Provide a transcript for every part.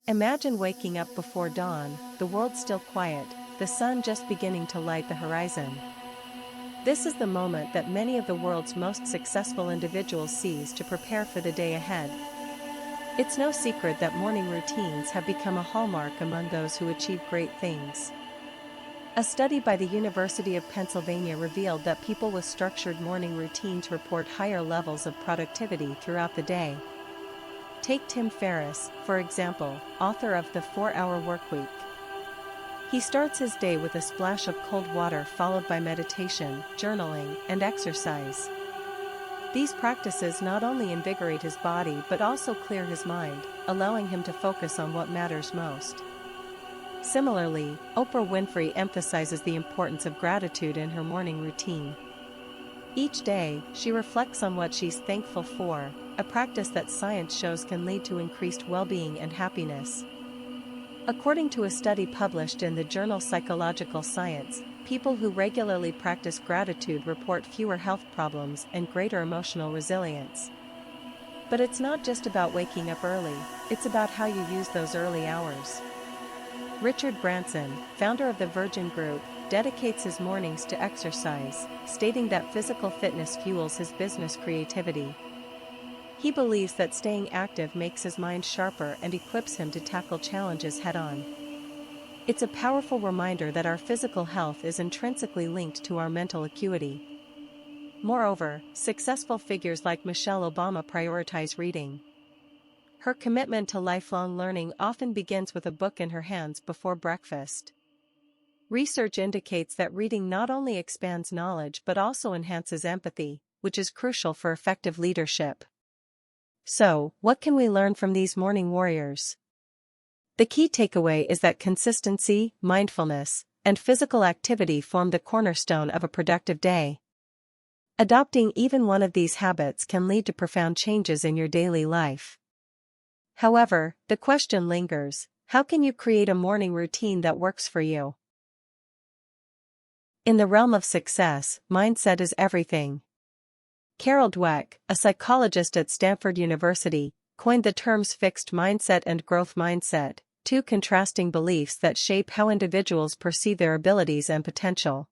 Imagine waking up before dawn, the world still quiet, the sun just beginning to light the horizon. This is the moment that many of the world's most successful individuals seize to prepare for the day ahead. It's no secret that morning routines have become a hallmark among those who achieve great things. A study by the University of Pennsylvania revealed that people with structured morning routines report higher levels of productivity throughout the day. Take Tim Ferriss, for example, author of The 4-Hour Workweek. He starts his day with a splash of cold water followed by meditation, journaling, and exercise. These practices not only invigorate his body but also clear his mind, allowing him to focus on what matters most. Similarly, Oprah Winfrey emphasizes the importance of gratitude in her morning routine. Each day, she reflects on what she's thankful for, a practice that science shows can lead to increased well-being and happiness. According to a study published in the journal Psychological Science, people who regularly practice gratitude report fewer health problems and greater emotional resilience. But it's not just about waking up early, it's about how you use those early hours. Richard Branson, founder of the Virgin Group, dedicates his mornings to exercise, stating that physical fitness fuels his business creativity. He believes that staying active makes his mind sharper and equips him to tackle challenges head-on. It's a powerful reminder that our physical health is intrinsically linked to our mental acuity. Moreover, successful figures like Michelle Obama prioritize reading. Her commitment to lifelong learning often begins with a book in her hands before breakfast. Research indicates that reading not only expands knowledge but also enhances empathy, which is crucial for effective leadership. So, what can we learn from these morning warriors? The key takeaway is that consistency, mindfulness, and physical activity form the cornerstone of a productive day. Adopting even one of these habits can lead to profound changes in your daily life. However, the question lingers: how can you create a morning routine that works for you? In the realm of success, mindset is everything. Carol Dweck, a psychologist at Stanford University, coined the terms fixed mindset and growth mindset, two contrasting beliefs that shape how individuals perceive their abilities and potential.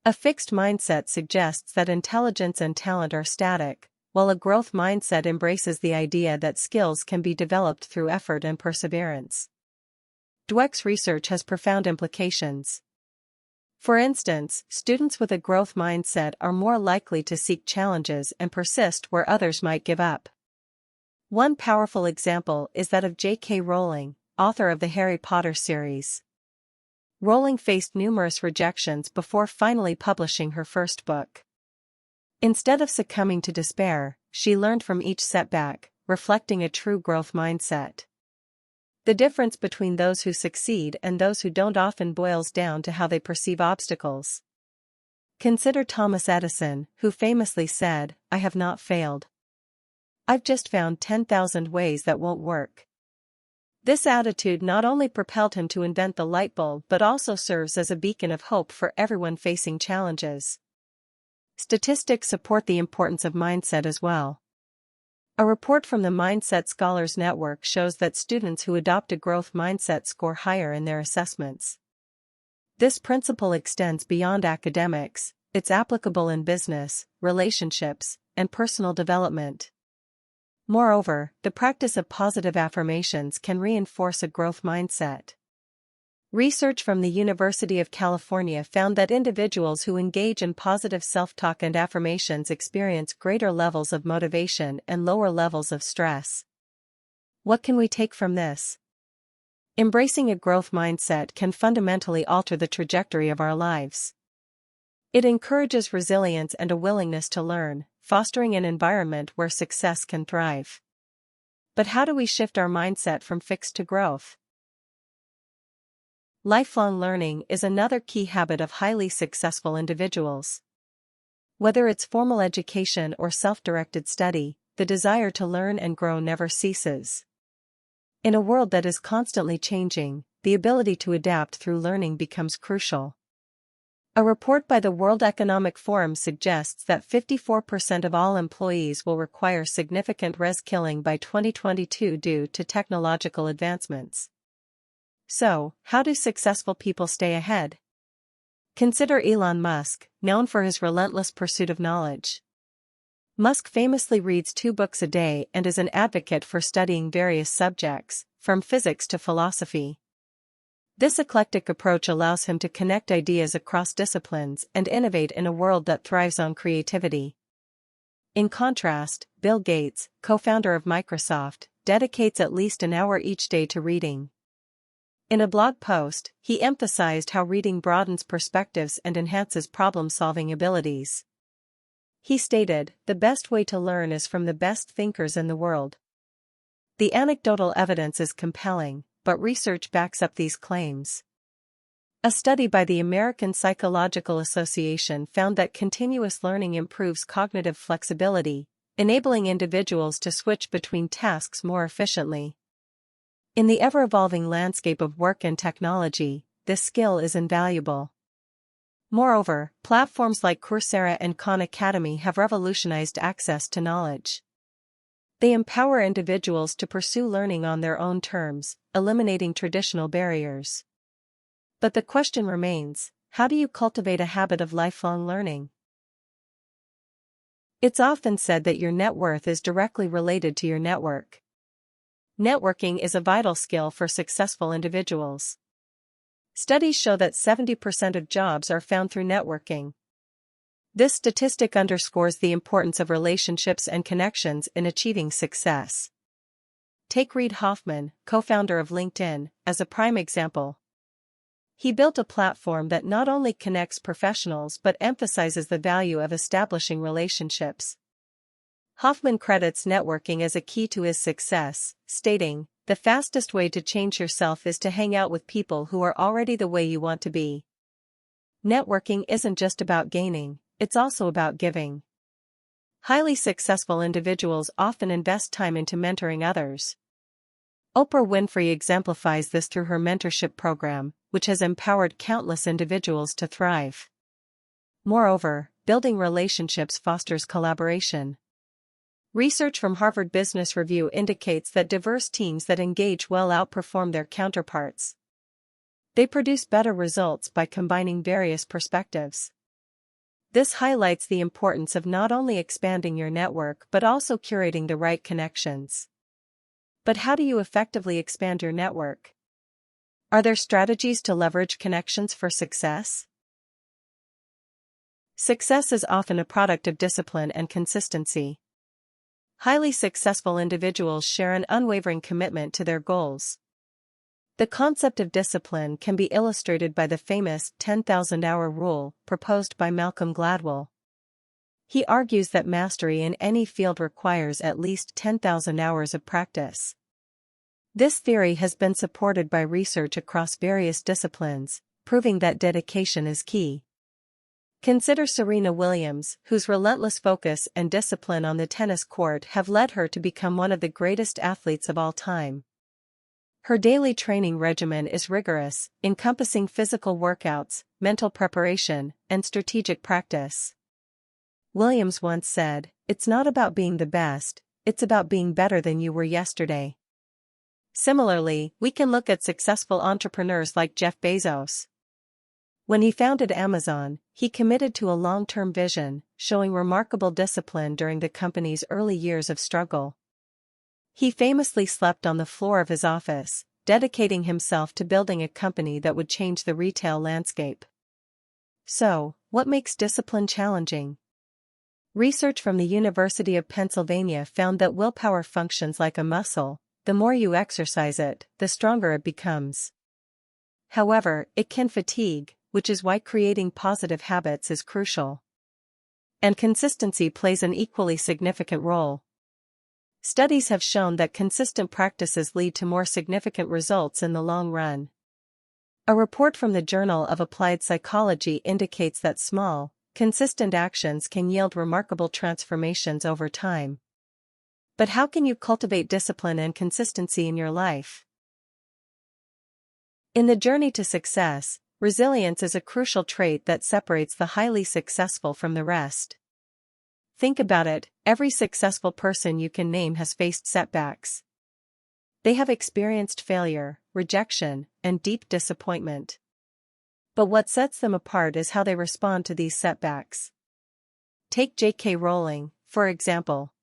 A fixed mindset suggests that intelligence and talent are static, while a growth mindset embraces the idea that skills can be developed through effort and perseverance. Dweck's research has profound implications. For instance, students with a growth mindset are more likely to seek challenges and persist where others might give up. One powerful example is that of J.K. Rowling, author of the Harry Potter series. Rowling faced numerous rejections before finally publishing her first book. Instead of succumbing to despair, she learned from each setback, reflecting a true growth mindset. The difference between those who succeed and those who don't often boils down to how they perceive obstacles. Consider Thomas Edison, who famously said, "I have not failed. I've just found 10,000 ways that won't work." This attitude not only propelled him to invent the light bulb but also serves as a beacon of hope for everyone facing challenges. Statistics support the importance of mindset as well. A report from the Mindset Scholars Network shows that students who adopt a growth mindset score higher in their assessments. This principle extends beyond academics; it's applicable in business, relationships, and personal development. Moreover, the practice of positive affirmations can reinforce a growth mindset. Research from the University of California found that individuals who engage in positive self-talk and affirmations experience greater levels of motivation and lower levels of stress. What can we take from this? Embracing a growth mindset can fundamentally alter the trajectory of our lives. It encourages resilience and a willingness to learn, fostering an environment where success can thrive. But how do we shift our mindset from fixed to growth? Lifelong learning is another key habit of highly successful individuals. Whether it's formal education or self-directed study, the desire to learn and grow never ceases. In a world that is constantly changing, the ability to adapt through learning becomes crucial. A report by the World Economic Forum suggests that 54% of all employees will require significant reskilling by 2022 due to technological advancements. So, how do successful people stay ahead? Consider Elon Musk, known for his relentless pursuit of knowledge. Musk famously reads 2 books a day and is an advocate for studying various subjects, from physics to philosophy. This eclectic approach allows him to connect ideas across disciplines and innovate in a world that thrives on creativity. In contrast, Bill Gates, co-founder of Microsoft, dedicates at least an hour each day to reading. In a blog post, he emphasized how reading broadens perspectives and enhances problem-solving abilities. He stated, "The best way to learn is from the best thinkers in the world." The anecdotal evidence is compelling, but research backs up these claims. A study by the American Psychological Association found that continuous learning improves cognitive flexibility, enabling individuals to switch between tasks more efficiently. In the ever-evolving landscape of work and technology, this skill is invaluable. Moreover, platforms like Coursera and Khan Academy have revolutionized access to knowledge. They empower individuals to pursue learning on their own terms, eliminating traditional barriers. But the question remains, how do you cultivate a habit of lifelong learning? It's often said that your net worth is directly related to your network. Networking is a vital skill for successful individuals. Studies show that 70% of jobs are found through networking. This statistic underscores the importance of relationships and connections in achieving success. Take Reid Hoffman, co-founder of LinkedIn, as a prime example. He built a platform that not only connects professionals but emphasizes the value of establishing relationships. Hoffman credits networking as a key to his success, stating, "The fastest way to change yourself is to hang out with people who are already the way you want to be." Networking isn't just about gaining, it's also about giving. Highly successful individuals often invest time into mentoring others. Oprah Winfrey exemplifies this through her mentorship program, which has empowered countless individuals to thrive. Moreover, building relationships fosters collaboration. Research from Harvard Business Review indicates that diverse teams that engage well outperform their counterparts. They produce better results by combining various perspectives. This highlights the importance of not only expanding your network but also curating the right connections. But how do you effectively expand your network? Are there strategies to leverage connections for success? Success is often a product of discipline and consistency. Highly successful individuals share an unwavering commitment to their goals. The concept of discipline can be illustrated by the famous 10,000-hour rule proposed by Malcolm Gladwell. He argues that mastery in any field requires at least 10,000 hours of practice. This theory has been supported by research across various disciplines, proving that dedication is key. Consider Serena Williams, whose relentless focus and discipline on the tennis court have led her to become one of the greatest athletes of all time. Her daily training regimen is rigorous, encompassing physical workouts, mental preparation, and strategic practice. Williams once said, "It's not about being the best, it's about being better than you were yesterday." Similarly, we can look at successful entrepreneurs like Jeff Bezos. When he founded Amazon, he committed to a long-term vision, showing remarkable discipline during the company's early years of struggle. He famously slept on the floor of his office, dedicating himself to building a company that would change the retail landscape. So, what makes discipline challenging? Research from the University of Pennsylvania found that willpower functions like a muscle. The more you exercise it, the stronger it becomes. However, it can fatigue, which is why creating positive habits is crucial. And consistency plays an equally significant role. Studies have shown that consistent practices lead to more significant results in the long run. A report from the Journal of Applied Psychology indicates that small, consistent actions can yield remarkable transformations over time. But how can you cultivate discipline and consistency in your life? In the journey to success, Resilience is a crucial trait that separates the highly successful from the rest. Think about it, every successful person you can name has faced setbacks. They have experienced failure, rejection, and deep disappointment. But what sets them apart is how they respond to these setbacks. Take J.K. Rowling, for example.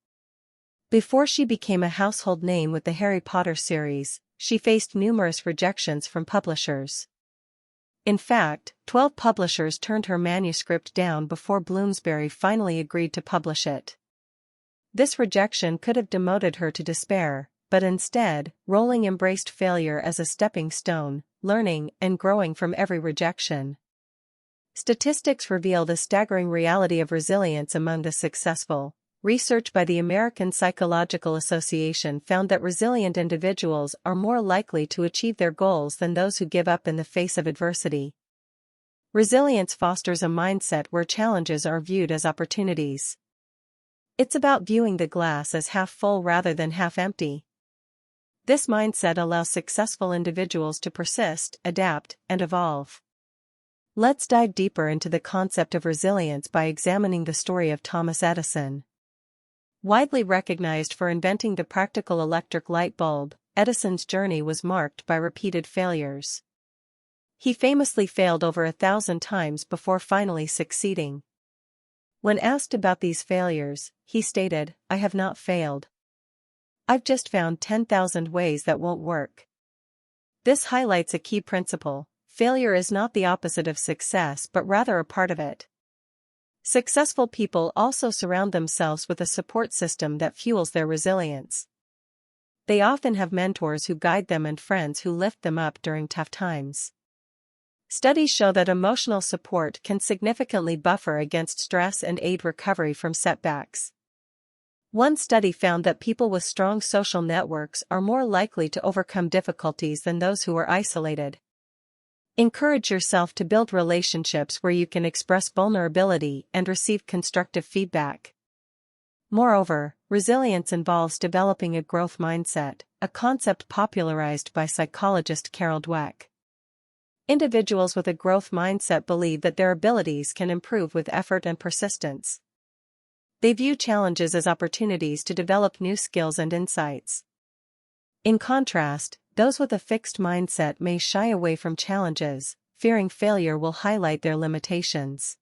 Before she became a household name with the Harry Potter series, she faced numerous rejections from publishers. In fact, 12 publishers turned her manuscript down before Bloomsbury finally agreed to publish it. This rejection could have demoted her to despair, but instead, Rowling embraced failure as a stepping stone, learning and growing from every rejection. Statistics reveal the staggering reality of resilience among the successful. Research by the American Psychological Association found that resilient individuals are more likely to achieve their goals than those who give up in the face of adversity. Resilience fosters a mindset where challenges are viewed as opportunities. It's about viewing the glass as half full rather than half empty. This mindset allows successful individuals to persist, adapt, and evolve. Let's dive deeper into the concept of resilience by examining the story of Thomas Edison. Widely recognized for inventing the practical electric light bulb, Edison's journey was marked by repeated failures. He famously failed over 1,000 times before finally succeeding. When asked about these failures, he stated, "I have not failed. I've just found 10,000 ways that won't work." This highlights a key principle: failure is not the opposite of success but rather a part of it. Successful people also surround themselves with a support system that fuels their resilience. They often have mentors who guide them and friends who lift them up during tough times. Studies show that emotional support can significantly buffer against stress and aid recovery from setbacks. One study found that people with strong social networks are more likely to overcome difficulties than those who are isolated. Encourage yourself to build relationships where you can express vulnerability and receive constructive feedback. Moreover, resilience involves developing a growth mindset, a concept popularized by psychologist Carol Dweck. Individuals with a growth mindset believe that their abilities can improve with effort and persistence. They view challenges as opportunities to develop new skills and insights. In contrast, those with a fixed mindset may shy away from challenges, fearing failure will highlight their limitations.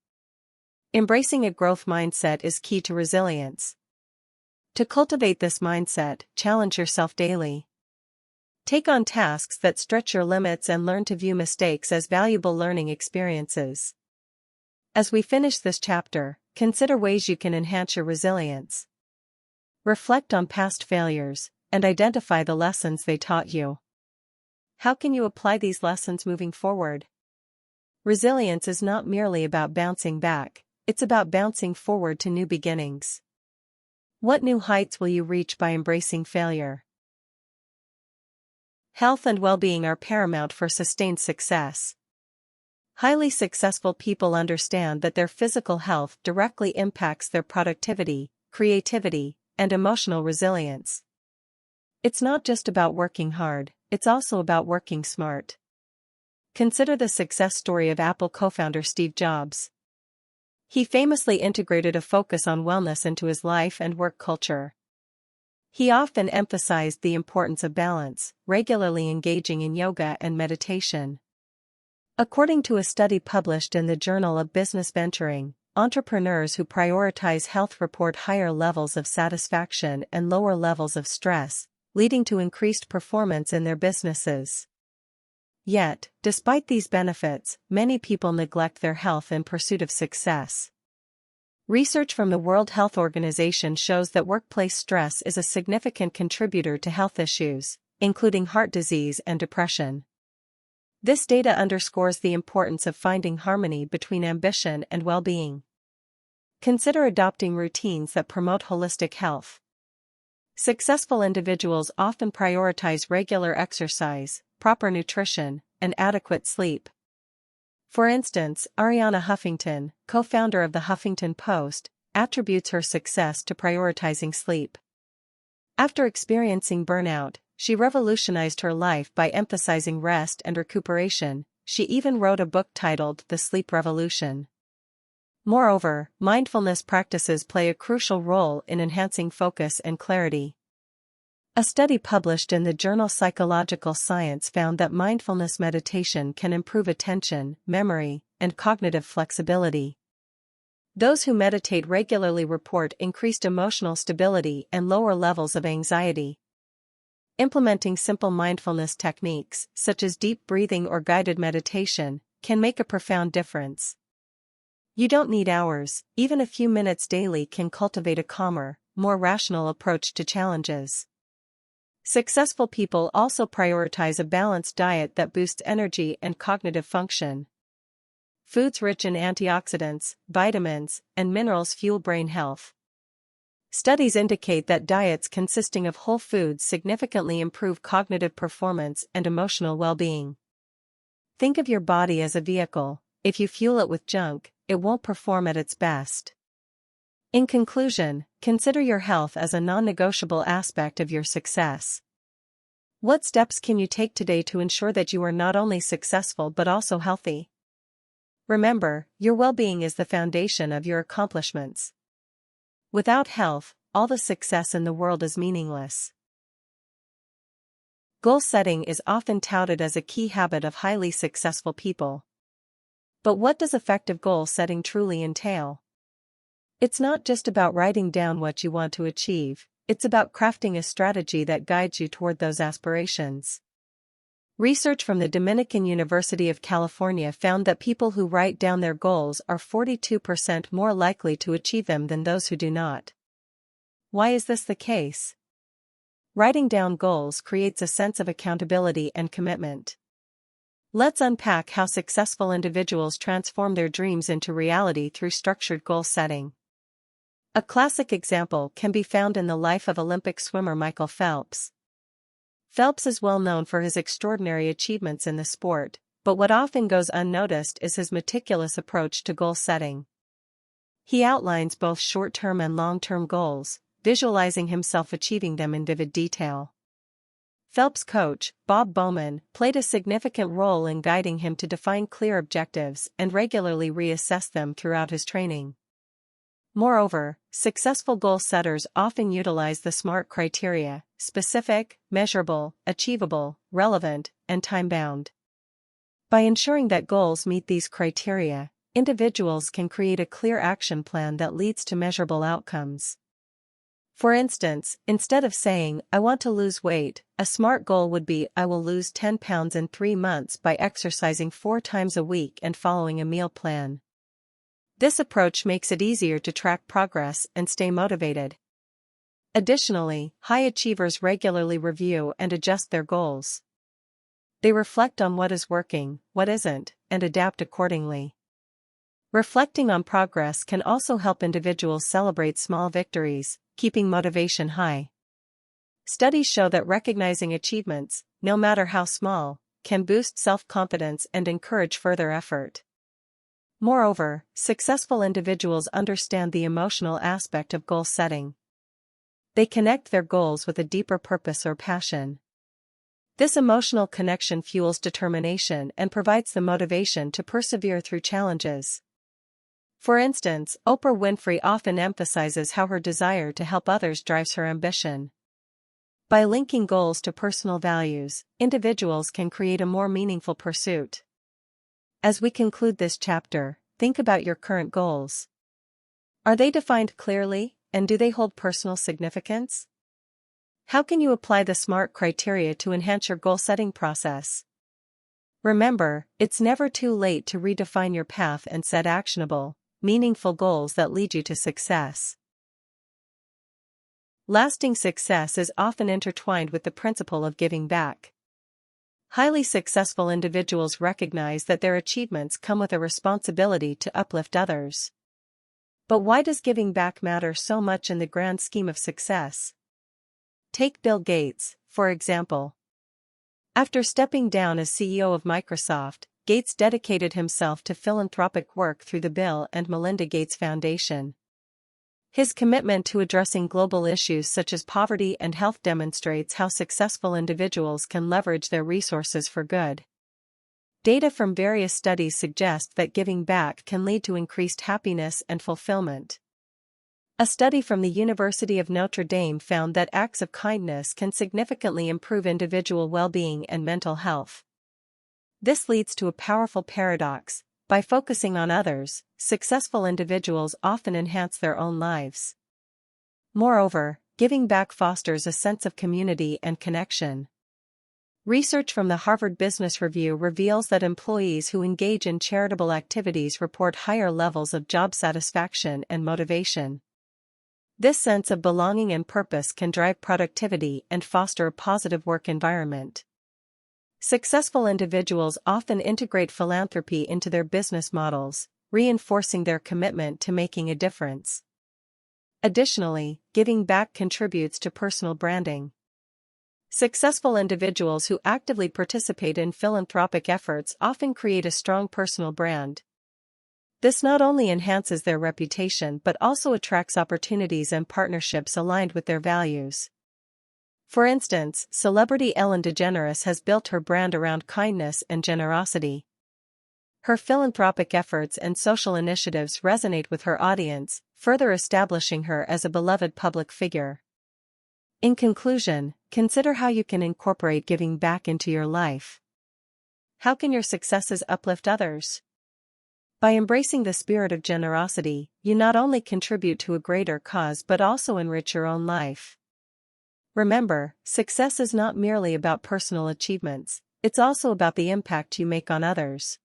Embracing a growth mindset is key to resilience. To cultivate this mindset, challenge yourself daily. Take on tasks that stretch your limits and learn to view mistakes as valuable learning experiences. As we finish this chapter, consider ways you can enhance your resilience. Reflect on past failures and identify the lessons they taught you. How can you apply these lessons moving forward? Resilience is not merely about bouncing back, it's about bouncing forward to new beginnings. What new heights will you reach by embracing failure? Health and well-being are paramount for sustained success. Highly successful people understand that their physical health directly impacts their productivity, creativity, and emotional resilience. It's not just about working hard, it's also about working smart. Consider the success story of Apple co-founder Steve Jobs. He famously integrated a focus on wellness into his life and work culture. He often emphasized the importance of balance, regularly engaging in yoga and meditation. According to a study published in the Journal of Business Venturing, entrepreneurs who prioritize health report higher levels of satisfaction and lower levels of stress, leading to increased performance in their businesses. Yet, despite these benefits, many people neglect their health in pursuit of success. Research from the World Health Organization shows that workplace stress is a significant contributor to health issues, including heart disease and depression. This data underscores the importance of finding harmony between ambition and well-being. Consider adopting routines that promote holistic health. Successful individuals often prioritize regular exercise, proper nutrition, and adequate sleep. For instance, Arianna Huffington, co-founder of the Huffington Post, attributes her success to prioritizing sleep. After experiencing burnout, she revolutionized her life by emphasizing rest and recuperation, she even wrote a book titled The Sleep Revolution. Moreover, mindfulness practices play a crucial role in enhancing focus and clarity. A study published in the journal Psychological Science found that mindfulness meditation can improve attention, memory, and cognitive flexibility. Those who meditate regularly report increased emotional stability and lower levels of anxiety. Implementing simple mindfulness techniques, such as deep breathing or guided meditation, can make a profound difference. You don't need hours, even a few minutes daily can cultivate a calmer, more rational approach to challenges. Successful people also prioritize a balanced diet that boosts energy and cognitive function. Foods rich in antioxidants, vitamins, and minerals fuel brain health. Studies indicate that diets consisting of whole foods significantly improve cognitive performance and emotional well-being. Think of your body as a vehicle. If you fuel it with junk, it won't perform at its best. In conclusion, consider your health as a non-negotiable aspect of your success. What steps can you take today to ensure that you are not only successful but also healthy? Remember, your well-being is the foundation of your accomplishments. Without health, all the success in the world is meaningless. Goal setting is often touted as a key habit of highly successful people. But what does effective goal setting truly entail? It's not just about writing down what you want to achieve, it's about crafting a strategy that guides you toward those aspirations. Research from the Dominican University of California found that people who write down their goals are 42% more likely to achieve them than those who do not. Why is this the case? Writing down goals creates a sense of accountability and commitment. Let's unpack how successful individuals transform their dreams into reality through structured goal setting. A classic example can be found in the life of Olympic swimmer Michael Phelps. Phelps is well known for his extraordinary achievements in the sport, but what often goes unnoticed is his meticulous approach to goal setting. He outlines both short-term and long-term goals, visualizing himself achieving them in vivid detail. Phelps' coach, Bob Bowman, played a significant role in guiding him to define clear objectives and regularly reassess them throughout his training. Moreover, successful goal setters often utilize the SMART criteria: specific, measurable, achievable, relevant, and time-bound. By ensuring that goals meet these criteria, individuals can create a clear action plan that leads to measurable outcomes. For instance, instead of saying, "I want to lose weight," a SMART goal would be, "I will lose 10 pounds in 3 months by exercising 4 times a week and following a meal plan." This approach makes it easier to track progress and stay motivated. Additionally, high achievers regularly review and adjust their goals. They reflect on what is working, what isn't, and adapt accordingly. Reflecting on progress can also help individuals celebrate small victories, keeping motivation high. Studies show that recognizing achievements, no matter how small, can boost self-confidence and encourage further effort. Moreover, successful individuals understand the emotional aspect of goal setting. They connect their goals with a deeper purpose or passion. This emotional connection fuels determination and provides the motivation to persevere through challenges. For instance, Oprah Winfrey often emphasizes how her desire to help others drives her ambition. By linking goals to personal values, individuals can create a more meaningful pursuit. As we conclude this chapter, think about your current goals. Are they defined clearly, and do they hold personal significance? How can you apply the SMART criteria to enhance your goal-setting process? Remember, it's never too late to redefine your path and set actionable, meaningful goals that lead you to success. Lasting success is often intertwined with the principle of giving back. Highly successful individuals recognize that their achievements come with a responsibility to uplift others. But why does giving back matter so much in the grand scheme of success? Take Bill Gates, for example. After stepping down as CEO of Microsoft, Gates dedicated himself to philanthropic work through the Bill and Melinda Gates Foundation. His commitment to addressing global issues such as poverty and health demonstrates how successful individuals can leverage their resources for good. Data from various studies suggest that giving back can lead to increased happiness and fulfillment. A study from the University of Notre Dame found that acts of kindness can significantly improve individual well-being and mental health. This leads to a powerful paradox. By focusing on others, successful individuals often enhance their own lives. Moreover, giving back fosters a sense of community and connection. Research from the Harvard Business Review reveals that employees who engage in charitable activities report higher levels of job satisfaction and motivation. This sense of belonging and purpose can drive productivity and foster a positive work environment. Successful individuals often integrate philanthropy into their business models, reinforcing their commitment to making a difference. Additionally, giving back contributes to personal branding. Successful individuals who actively participate in philanthropic efforts often create a strong personal brand. This not only enhances their reputation but also attracts opportunities and partnerships aligned with their values. For instance, celebrity Ellen DeGeneres has built her brand around kindness and generosity. Her philanthropic efforts and social initiatives resonate with her audience, further establishing her as a beloved public figure. In conclusion, consider how you can incorporate giving back into your life. How can your successes uplift others? By embracing the spirit of generosity, you not only contribute to a greater cause but also enrich your own life. Remember, success is not merely about personal achievements, it's also about the impact you make on others.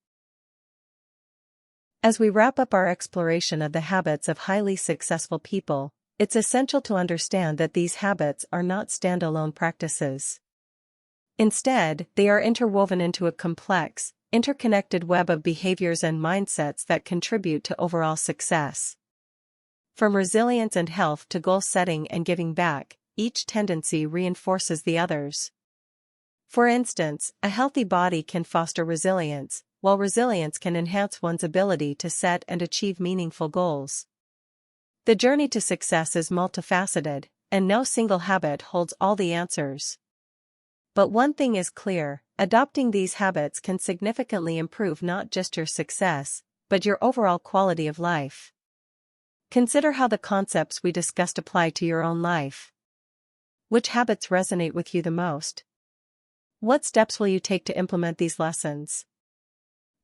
As we wrap up our exploration of the habits of highly successful people, it's essential to understand that these habits are not standalone practices. Instead, they are interwoven into a complex, interconnected web of behaviors and mindsets that contribute to overall success. From resilience and health to goal setting and giving back, each tendency reinforces the others. For instance, a healthy body can foster resilience, while resilience can enhance one's ability to set and achieve meaningful goals. The journey to success is multifaceted, and no single habit holds all the answers. But one thing is clear, adopting these habits can significantly improve not just your success, but your overall quality of life. Consider how the concepts we discussed apply to your own life. Which habits resonate with you the most? What steps will you take to implement these lessons?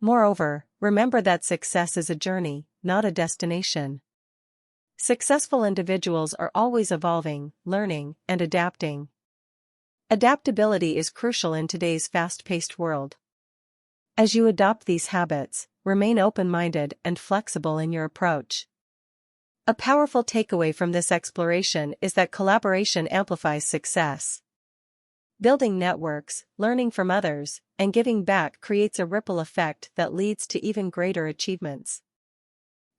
Moreover, remember that success is a journey, not a destination. Successful individuals are always evolving, learning, and adapting. Adaptability is crucial in today's fast-paced world. As you adopt these habits, remain open-minded and flexible in your approach. A powerful takeaway from this exploration is that collaboration amplifies success. Building networks, learning from others, and giving back creates a ripple effect that leads to even greater achievements.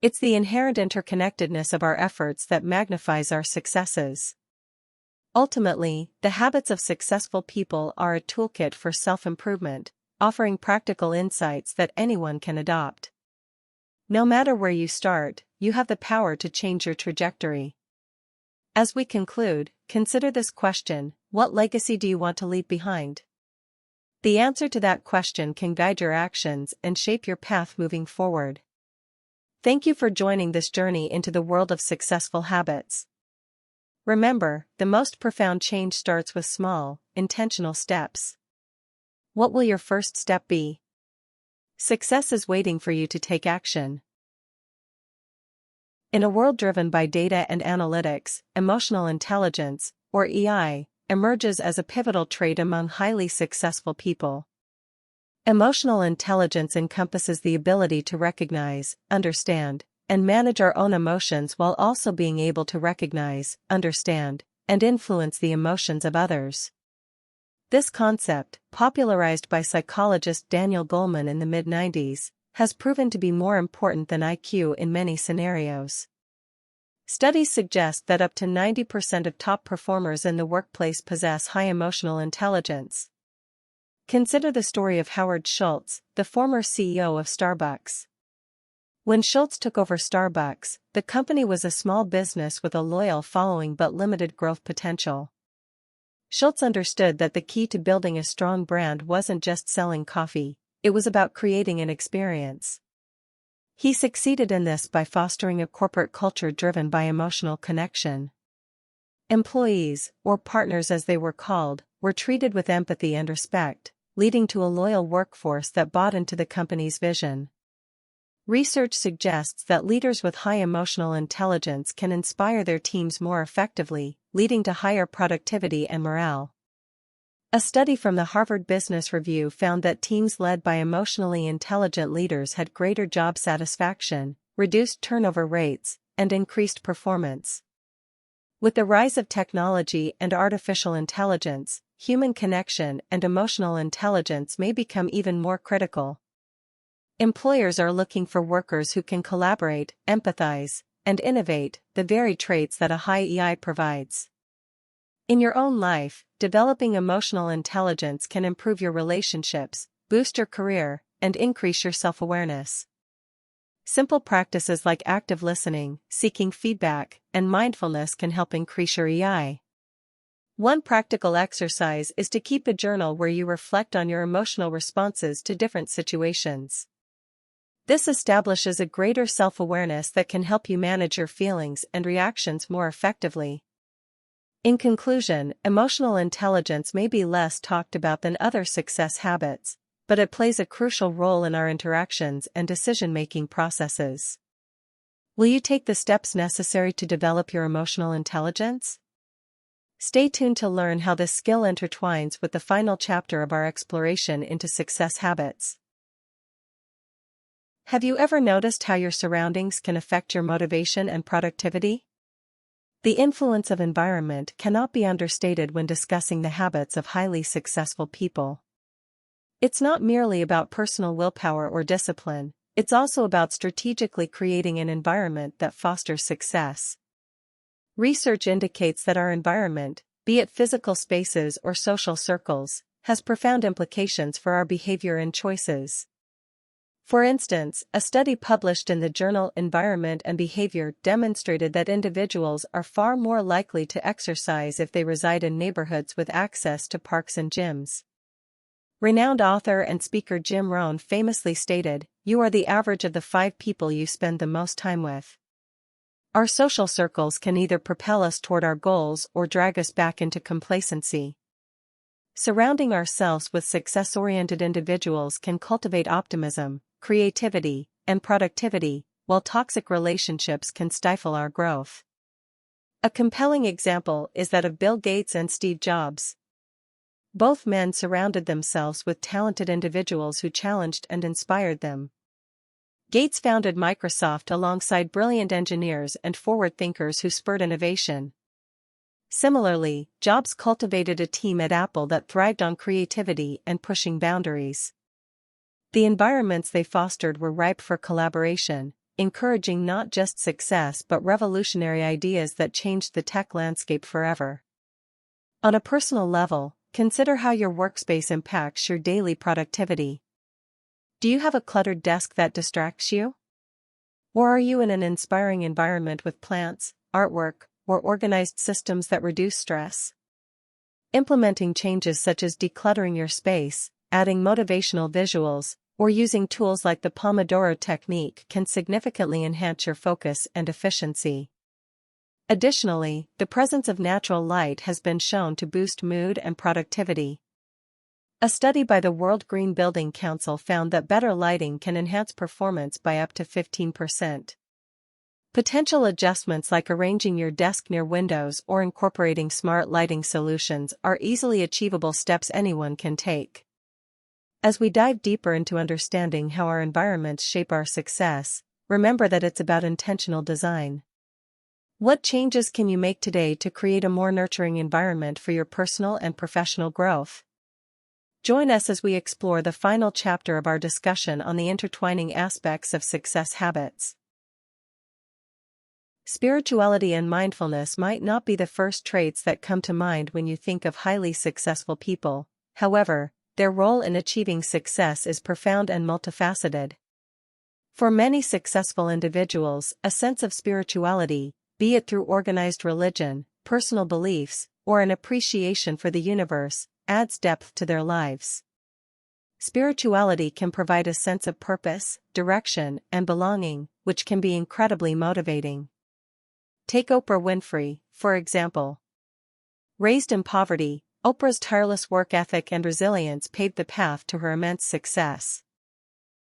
It's the inherent interconnectedness of our efforts that magnifies our successes. Ultimately, the habits of successful people are a toolkit for self-improvement, offering practical insights that anyone can adopt. No matter where you start, you have the power to change your trajectory. As we conclude, consider this question: what legacy do you want to leave behind? The answer to that question can guide your actions and shape your path moving forward. Thank you for joining this journey into the world of successful habits. Remember, the most profound change starts with small, intentional steps. What will your first step be? Success is waiting for you to take action. In a world driven by data and analytics, emotional intelligence, or EI, emerges as a pivotal trait among highly successful people. Emotional intelligence encompasses the ability to recognize, understand, and manage our own emotions while also being able to recognize, understand, and influence the emotions of others. This concept, popularized by psychologist Daniel Goleman in the mid-90s, has proven to be more important than IQ in many scenarios. Studies suggest that up to 90% of top performers in the workplace possess high emotional intelligence. Consider the story of Howard Schultz, the former CEO of Starbucks. When Schultz took over Starbucks, the company was a small business with a loyal following but limited growth potential. Schultz understood that the key to building a strong brand wasn't just selling coffee, it was about creating an experience. He succeeded in this by fostering a corporate culture driven by emotional connection. Employees, or partners as they were called, were treated with empathy and respect, leading to a loyal workforce that bought into the company's vision. Research suggests that leaders with high emotional intelligence can inspire their teams more effectively, leading to higher productivity and morale. A study from the Harvard Business Review found that teams led by emotionally intelligent leaders had greater job satisfaction, reduced turnover rates, and increased performance. With the rise of technology and artificial intelligence, human connection and emotional intelligence may become even more critical. Employers are looking for workers who can collaborate, empathize, and innovate, the very traits that a high EI provides. In your own life, developing emotional intelligence can improve your relationships, boost your career, and increase your self-awareness. Simple practices like active listening, seeking feedback, and mindfulness can help increase your EI. One practical exercise is to keep a journal where you reflect on your emotional responses to different situations. This establishes a greater self-awareness that can help you manage your feelings and reactions more effectively. In conclusion, emotional intelligence may be less talked about than other success habits, but it plays a crucial role in our interactions and decision-making processes. Will you take the steps necessary to develop your emotional intelligence? Stay tuned to learn how this skill intertwines with the final chapter of our exploration into success habits. Have you ever noticed how your surroundings can affect your motivation and productivity? The influence of environment cannot be understated when discussing the habits of highly successful people. It's not merely about personal willpower or discipline, it's also about strategically creating an environment that fosters success. Research indicates that our environment, be it physical spaces or social circles, has profound implications for our behavior and choices. For instance, a study published in the journal Environment and Behavior demonstrated that individuals are far more likely to exercise if they reside in neighborhoods with access to parks and gyms. Renowned author and speaker Jim Rohn famously stated, "You are the average of the 5 people you spend the most time with." Our social circles can either propel us toward our goals or drag us back into complacency. Surrounding ourselves with success-oriented individuals can cultivate optimism, creativity, and productivity, while toxic relationships can stifle our growth. A compelling example is that of Bill Gates and Steve Jobs. Both men surrounded themselves with talented individuals who challenged and inspired them. Gates founded Microsoft alongside brilliant engineers and forward thinkers who spurred innovation. Similarly, Jobs cultivated a team at Apple that thrived on creativity and pushing boundaries. The environments they fostered were ripe for collaboration, encouraging not just success but revolutionary ideas that changed the tech landscape forever. On a personal level, consider how your workspace impacts your daily productivity. Do you have a cluttered desk that distracts you? Or are you in an inspiring environment with plants, artwork, or organized systems that reduce stress? Implementing changes such as decluttering your space, adding motivational visuals, or using tools like the Pomodoro technique can significantly enhance your focus and efficiency. Additionally, the presence of natural light has been shown to boost mood and productivity. A study by the World Green Building Council found that better lighting can enhance performance by up to 15%. Potential adjustments like arranging your desk near windows or incorporating smart lighting solutions are easily achievable steps anyone can take. As we dive deeper into understanding how our environments shape our success, remember that it's about intentional design. What changes can you make today to create a more nurturing environment for your personal and professional growth? Join us as we explore the final chapter of our discussion on the intertwining aspects of success habits. Spirituality and mindfulness might not be the first traits that come to mind when you think of highly successful people. However, their role in achieving success is profound and multifaceted. For many successful individuals, a sense of spirituality, be it through organized religion, personal beliefs, or an appreciation for the universe, adds depth to their lives. Spirituality can provide a sense of purpose, direction, and belonging, which can be incredibly motivating. Take Oprah Winfrey, for example. Raised in poverty, Oprah's tireless work ethic and resilience paved the path to her immense success.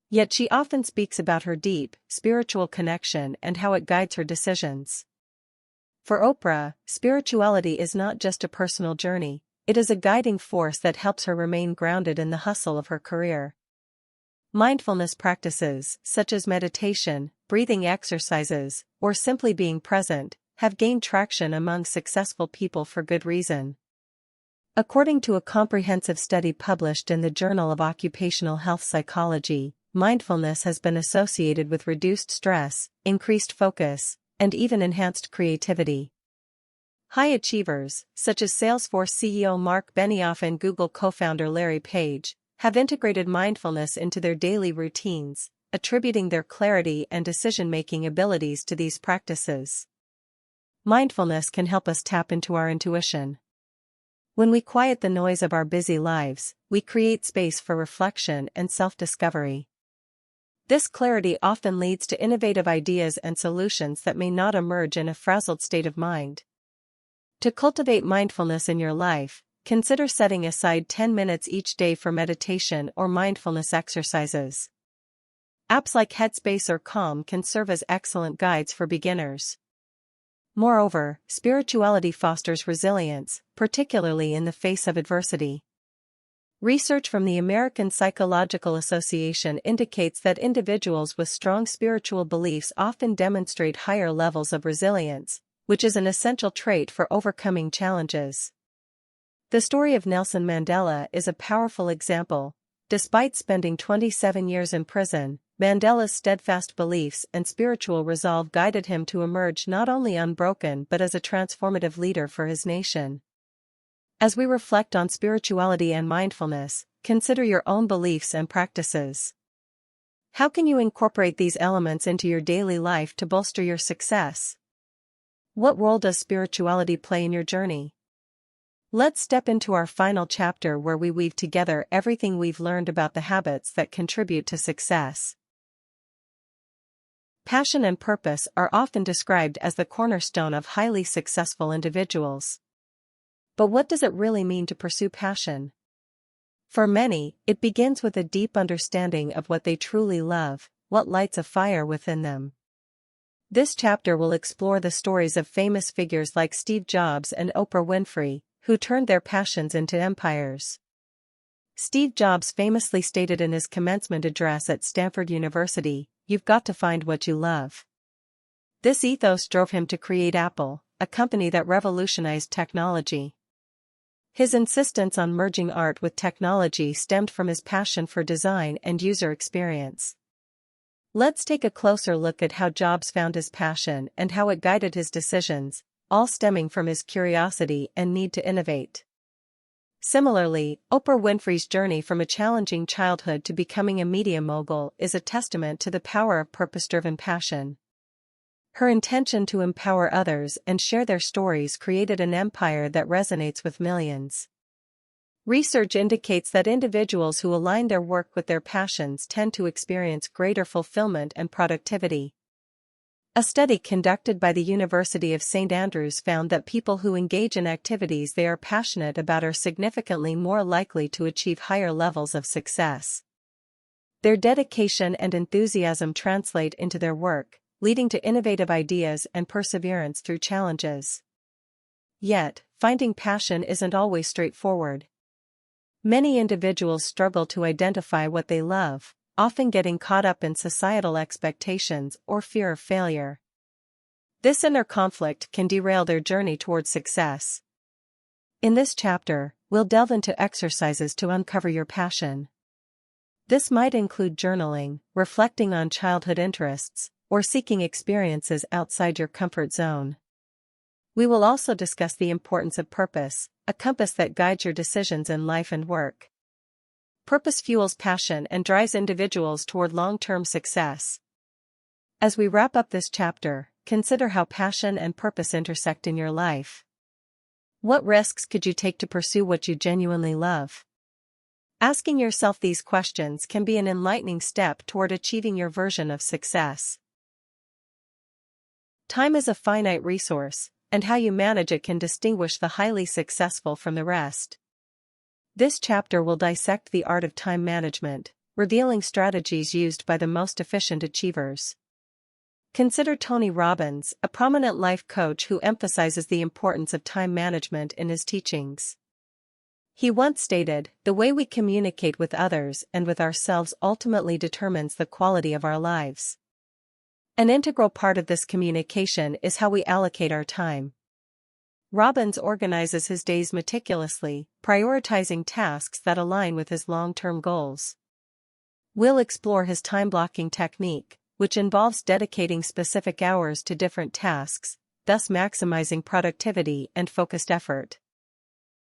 Yet she often speaks about her deep, spiritual connection and how it guides her decisions. For Oprah, spirituality is not just a personal journey, it is a guiding force that helps her remain grounded in the hustle of her career. Mindfulness practices, such as meditation, breathing exercises, or simply being present, have gained traction among successful people for good reason. According to a comprehensive study published in the Journal of Occupational Health Psychology, mindfulness has been associated with reduced stress, increased focus, and even enhanced creativity. High achievers, such as Salesforce CEO Mark Benioff and Google co-founder Larry Page, have integrated mindfulness into their daily routines, attributing their clarity and decision-making abilities to these practices. Mindfulness can help us tap into our intuition. When we quiet the noise of our busy lives, we create space for reflection and self-discovery. This clarity often leads to innovative ideas and solutions that may not emerge in a frazzled state of mind. To cultivate mindfulness in your life, consider setting aside 10 minutes each day for meditation or mindfulness exercises. Apps like Headspace or Calm can serve as excellent guides for beginners. Moreover, spirituality fosters resilience, particularly in the face of adversity. Research from the American Psychological Association indicates that individuals with strong spiritual beliefs often demonstrate higher levels of resilience, which is an essential trait for overcoming challenges. The story of Nelson Mandela is a powerful example. Despite spending 27 years in prison, Mandela's steadfast beliefs and spiritual resolve guided him to emerge not only unbroken but as a transformative leader for his nation. As we reflect on spirituality and mindfulness, consider your own beliefs and practices. How can you incorporate these elements into your daily life to bolster your success? What role does spirituality play in your journey? Let's step into our final chapter where we weave together everything we've learned about the habits that contribute to success. Passion and purpose are often described as the cornerstone of highly successful individuals. But what does it really mean to pursue passion? For many, it begins with a deep understanding of what they truly love, what lights a fire within them. This chapter will explore the stories of famous figures like Steve Jobs and Oprah Winfrey, who turned their passions into empires. Steve Jobs famously stated in his commencement address at Stanford University, "You've got to find what you love." This ethos drove him to create Apple, a company that revolutionized technology. His insistence on merging art with technology stemmed from his passion for design and user experience. Let's take a closer look at how Jobs found his passion and how it guided his decisions, all stemming from his curiosity and need to innovate. Similarly, Oprah Winfrey's journey from a challenging childhood to becoming a media mogul is a testament to the power of purpose-driven passion. Her intention to empower others and share their stories created an empire that resonates with millions. Research indicates that individuals who align their work with their passions tend to experience greater fulfillment and productivity. A study conducted by the University of St. Andrews found that people who engage in activities they are passionate about are significantly more likely to achieve higher levels of success. Their dedication and enthusiasm translate into their work, leading to innovative ideas and perseverance through challenges. Yet, finding passion isn't always straightforward. Many individuals struggle to identify what they love, often getting caught up in societal expectations or fear of failure. This inner conflict can derail their journey towards success. In this chapter, we'll delve into exercises to uncover your passion. This might include journaling, reflecting on childhood interests, or seeking experiences outside your comfort zone. We will also discuss the importance of purpose, a compass that guides your decisions in life and work. Purpose fuels passion and drives individuals toward long-term success. As we wrap up this chapter, consider how passion and purpose intersect in your life. What risks could you take to pursue what you genuinely love? Asking yourself these questions can be an enlightening step toward achieving your version of success. Time is a finite resource, and how you manage it can distinguish the highly successful from the rest. This chapter will dissect the art of time management, revealing strategies used by the most efficient achievers. Consider Tony Robbins, a prominent life coach who emphasizes the importance of time management in his teachings. He once stated, "The way we communicate with others and with ourselves ultimately determines the quality of our lives." An integral part of this communication is how we allocate our time. Robbins organizes his days meticulously, prioritizing tasks that align with his long-term goals. We'll explore his time-blocking technique, which involves dedicating specific hours to different tasks, thus maximizing productivity and focused effort.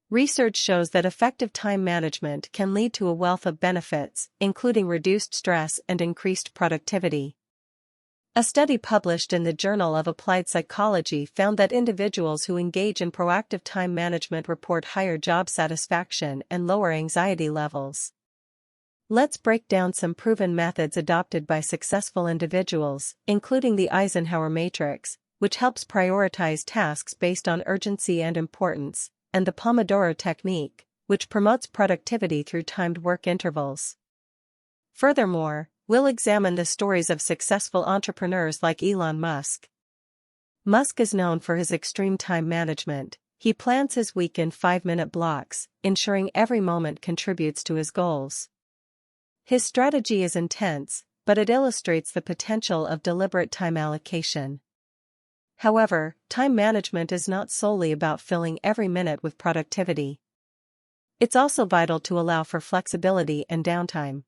Research shows that effective time management can lead to a wealth of benefits, including reduced stress and increased productivity. A study published in the Journal of Applied Psychology found that individuals who engage in proactive time management report higher job satisfaction and lower anxiety levels. Let's break down some proven methods adopted by successful individuals, including the Eisenhower matrix, which helps prioritize tasks based on urgency and importance, and the Pomodoro technique, which promotes productivity through timed work intervals. Furthermore, we'll examine the stories of successful entrepreneurs like Elon Musk. Musk is known for his extreme time management. He plans his week in 5-minute blocks, ensuring every moment contributes to his goals. His strategy is intense, but it illustrates the potential of deliberate time allocation. However, time management is not solely about filling every minute with productivity. It's also vital to allow for flexibility and downtime.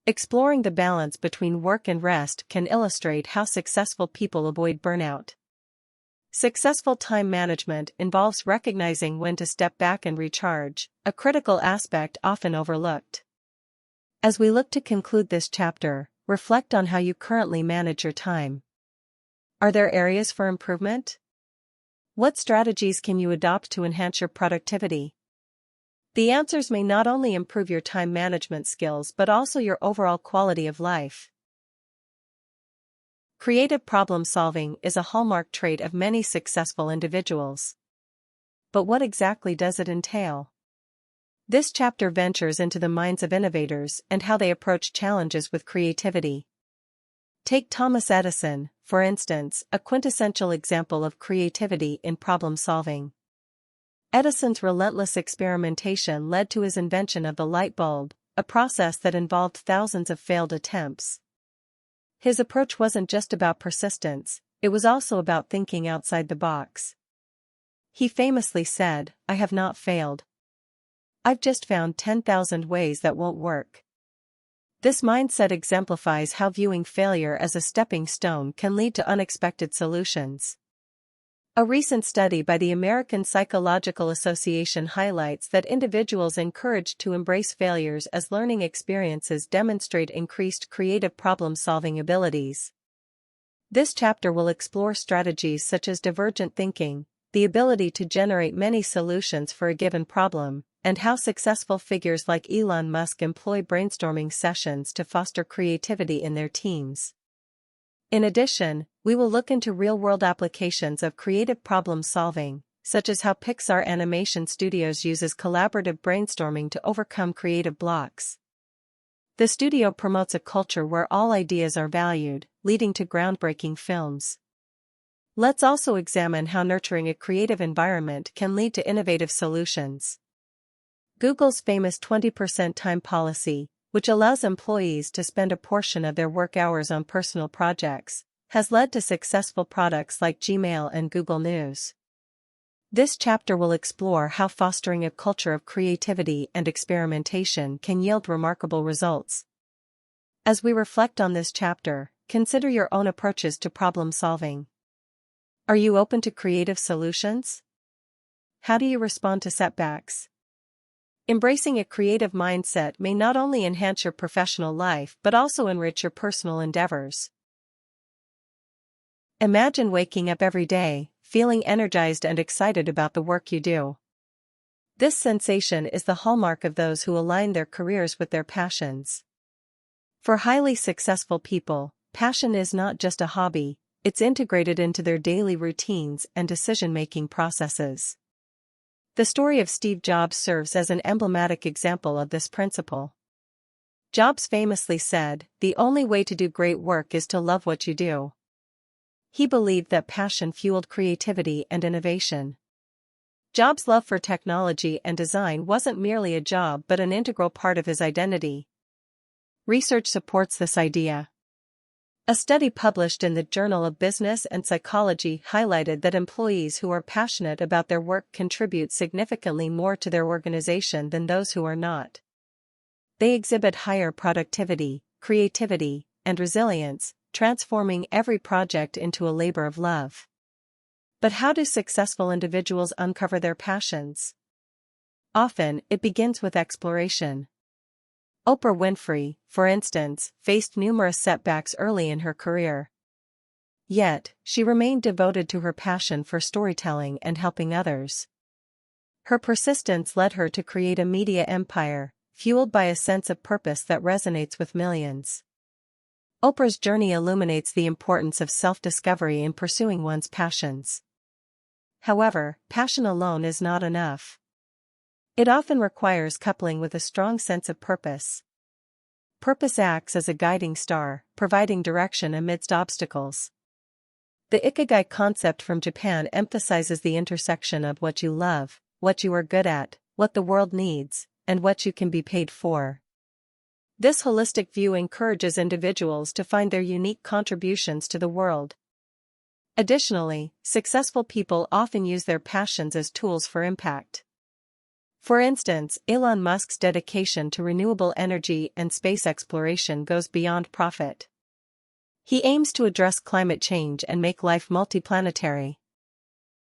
Exploring the balance between work and rest can illustrate how successful people avoid burnout. Successful time management involves recognizing when to step back and recharge, a critical aspect often overlooked. As we look to conclude this chapter, reflect on how you currently manage your time. Are there areas for improvement? What strategies can you adopt to enhance your productivity? The answers may not only improve your time management skills but also your overall quality of life. Creative problem solving is a hallmark trait of many successful individuals. But what exactly does it entail? This chapter ventures into the minds of innovators and how they approach challenges with creativity. Take Thomas Edison, for instance, a quintessential example of creativity in problem solving. Edison's relentless experimentation led to his invention of the light bulb, a process that involved thousands of failed attempts. His approach wasn't just about persistence, it was also about thinking outside the box. He famously said, "I have not failed. I've just found 10,000 ways that won't work." This mindset exemplifies how viewing failure as a stepping stone can lead to unexpected solutions. A recent study by the American Psychological Association highlights that individuals encouraged to embrace failures as learning experiences demonstrate increased creative problem-solving abilities. This chapter will explore strategies such as divergent thinking, the ability to generate many solutions for a given problem, and how successful figures like Elon Musk employ brainstorming sessions to foster creativity in their teams. In addition, we will look into real-world applications of creative problem-solving, such as how Pixar Animation Studios uses collaborative brainstorming to overcome creative blocks. The studio promotes a culture where all ideas are valued, leading to groundbreaking films. Let's also examine how nurturing a creative environment can lead to innovative solutions. Google's famous 20% time policy, which allows employees to spend a portion of their work hours on personal projects, has led to successful products like Gmail and Google News. This chapter will explore how fostering a culture of creativity and experimentation can yield remarkable results. As we reflect on this chapter, consider your own approaches to problem solving. Are you open to creative solutions? How do you respond to setbacks? Embracing a creative mindset may not only enhance your professional life but also enrich your personal endeavors. Imagine waking up every day, feeling energized and excited about the work you do. This sensation is the hallmark of those who align their careers with their passions. For highly successful people, passion is not just a hobby, it's integrated into their daily routines and decision-making processes. The story of Steve Jobs serves as an emblematic example of this principle. Jobs famously said, "The only way to do great work is to love what you do." He believed that passion fueled creativity and innovation. Jobs' love for technology and design wasn't merely a job but an integral part of his identity. Research supports this idea. A study published in the Journal of Business and Psychology highlighted that employees who are passionate about their work contribute significantly more to their organization than those who are not. They exhibit higher productivity, creativity, and resilience, transforming every project into a labor of love. But how do successful individuals uncover their passions? Often, it begins with exploration. Oprah Winfrey, for instance, faced numerous setbacks early in her career. Yet, she remained devoted to her passion for storytelling and helping others. Her persistence led her to create a media empire, fueled by a sense of purpose that resonates with millions. Oprah's journey illuminates the importance of self-discovery in pursuing one's passions. However, passion alone is not enough. It often requires coupling with a strong sense of purpose. Purpose acts as a guiding star, providing direction amidst obstacles. The Ikigai concept from Japan emphasizes the intersection of what you love, what you are good at, what the world needs, and what you can be paid for. This holistic view encourages individuals to find their unique contributions to the world. Additionally, successful people often use their passions as tools for impact. For instance, Elon Musk's dedication to renewable energy and space exploration goes beyond profit. He aims to address climate change and make life multiplanetary.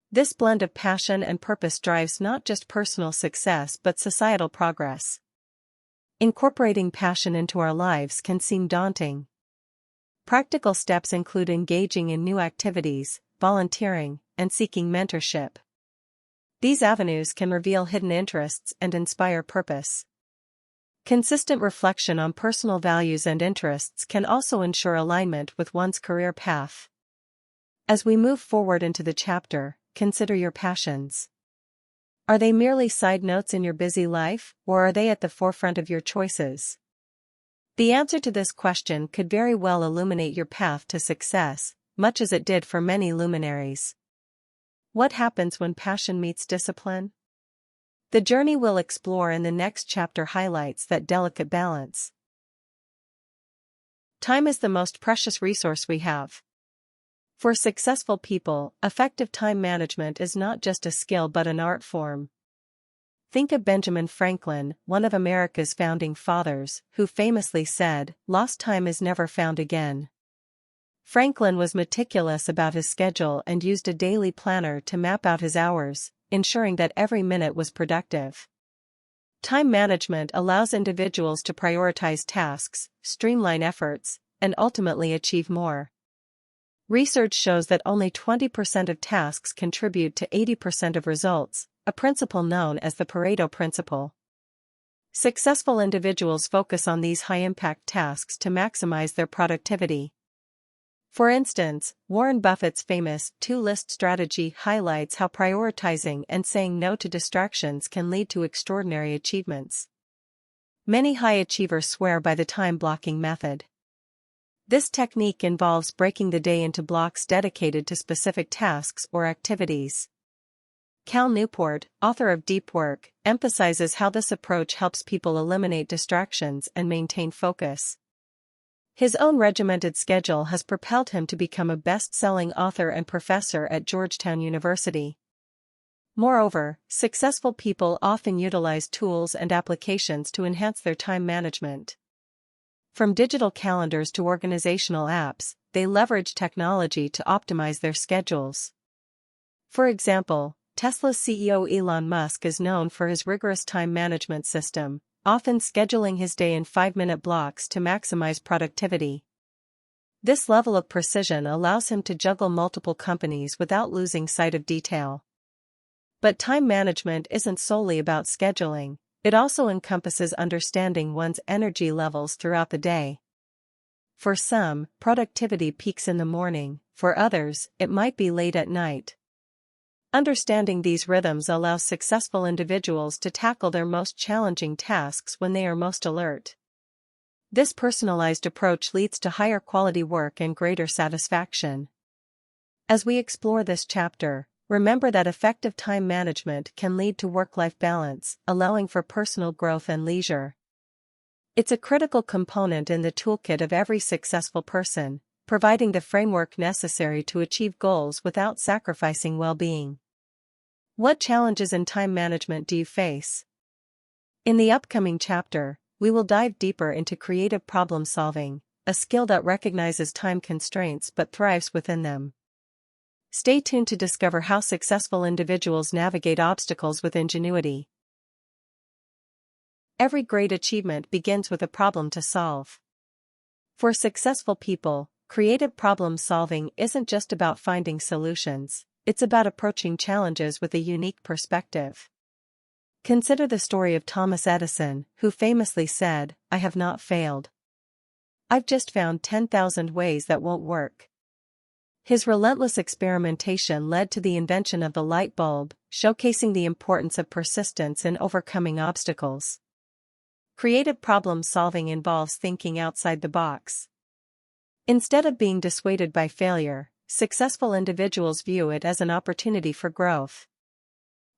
This blend of passion and purpose drives not just personal success but societal progress. Incorporating passion into our lives can seem daunting. Practical steps include engaging in new activities, volunteering, and seeking mentorship. These avenues can reveal hidden interests and inspire purpose. Consistent reflection on personal values and interests can also ensure alignment with one's career path. As we move forward into the chapter, consider your passions. Are they merely side notes in your busy life, or are they at the forefront of your choices? The answer to this question could very well illuminate your path to success, much as it did for many luminaries. What happens when passion meets discipline? The journey we'll explore in the next chapter highlights that delicate balance. Time is the most precious resource we have. For successful people, effective time management is not just a skill but an art form. Think of Benjamin Franklin, one of America's founding fathers, who famously said, "Lost time is never found again." Franklin was meticulous about his schedule and used a daily planner to map out his hours, ensuring that every minute was productive. Time management allows individuals to prioritize tasks, streamline efforts, and ultimately achieve more. Research shows that only 20% of tasks contribute to 80% of results, a principle known as the Pareto principle. Successful individuals focus on these high-impact tasks to maximize their productivity. For instance, Warren Buffett's famous two-list strategy highlights how prioritizing and saying no to distractions can lead to extraordinary achievements. Many high achievers swear by the time-blocking method. This technique involves breaking the day into blocks dedicated to specific tasks or activities. Cal Newport, author of Deep Work, emphasizes how this approach helps people eliminate distractions and maintain focus. His own regimented schedule has propelled him to become a best-selling author and professor at Georgetown University. Moreover, successful people often utilize tools and applications to enhance their time management. From digital calendars to organizational apps, they leverage technology to optimize their schedules. For example, Tesla's CEO Elon Musk is known for his rigorous time management system, often scheduling his day in 5-minute blocks to maximize productivity. This level of precision allows him to juggle multiple companies without losing sight of detail. But time management isn't solely about scheduling, it also encompasses understanding one's energy levels throughout the day. For some, productivity peaks in the morning, for others, it might be late at night. Understanding these rhythms allows successful individuals to tackle their most challenging tasks when they are most alert. This personalized approach leads to higher quality work and greater satisfaction. As we explore this chapter, remember that effective time management can lead to work-life balance, allowing for personal growth and leisure. It's a critical component in the toolkit of every successful person, providing the framework necessary to achieve goals without sacrificing well-being. What challenges in time management do you face? In the upcoming chapter, we will dive deeper into creative problem solving, a skill that recognizes time constraints but thrives within them. Stay tuned to discover how successful individuals navigate obstacles with ingenuity. Every great achievement begins with a problem to solve. For successful people, creative problem solving isn't just about finding solutions, it's about approaching challenges with a unique perspective. Consider the story of Thomas Edison, who famously said, "I have not failed. I've just found 10,000 ways that won't work." His relentless experimentation led to the invention of the light bulb, showcasing the importance of persistence in overcoming obstacles. Creative problem solving involves thinking outside the box. Instead of being dissuaded by failure, successful individuals view it as an opportunity for growth.